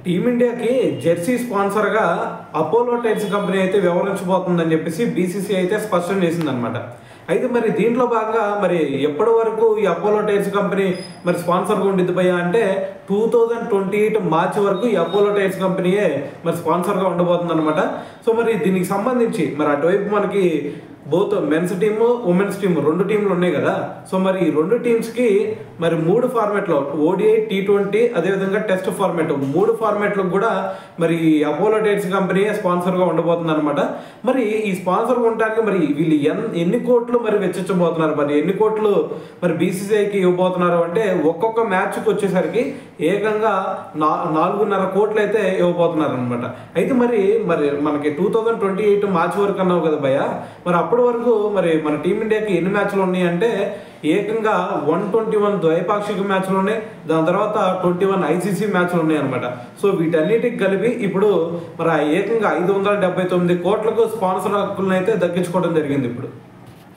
టీమిండియాకి Jersey స్పాన్సర్గా Apollo tyres company అయితే వ్యవహరించబోతుందని చెప్పేసి BCC అయితే స్పష్టం చేసిందనమాట. అయితే మరి దీంట్లో భాగంగా మరి ఎప్పటి వరకు ఈ అపోలో టైర్స్ కంపెనీ మరి స్పాన్సర్గా ఉండిద్ది భయ్యా అంటే 2028 మార్చి వరకు ఈ అపోలో టైర్స్ కంపెనీయే మరి స్పాన్సర్గా ఉండబోతుంది అనమాట. సో మరి దీనికి సంబంధించి మరి అటువైపు మనకి both men's team women's team 2 టీంలు ఉన్నాయి కదా. సో మరి ఈ 2 టీమ్స్కి మరి 3 ఫార్మాట్లో ఓడిఐ T20 అదేవిధంగా టెస్ట్ ఫార్మాట్ 3 ఫార్మాట్లకు కూడా మరి అపోలో టైర్స్ కంపెనీ స్పాన్సర్గా ఉండబోతుంది అనమాట. మరి ఈ స్పాన్సర్గా ఉండడానికి మరి వీళ్ళు ఎన్ని కోట్లు మరి వెచ్చించబోతున్నారు, మరి ఎన్ని కోట్లు మరి బీసీసీఐకి ఇవ్వబోతున్నారు అంటే ఒక్కొక్క మ్యాచ్కి వచ్చేసరికి ఏకంగా 4.5 కోట్లు అయితే ఇవ్వబోతున్నారు అనమాట. అయితే మరి మనకి 2028 మార్చి వరకు అన్నావు కదా భయ్య, మరి అప్పటి వరకు మరి మన టీమిండియాకి ఎన్ని మ్యాచ్లు ఉన్నాయి అంటే ఏకంగా 121 ద్వైపాక్షిక మ్యాచ్లు ఉన్నాయి, దాని తర్వాత 21 ఐసీసీ మ్యాచ్లు ఉన్నాయి అనమాట. సో వీటన్నిటికి కలిపి ఇప్పుడు మరి ఏకంగా 579 కోట్లకు స్పాన్సర్ హక్కులను అయితే దక్కించుకోవడం జరిగింది ఇప్పుడు.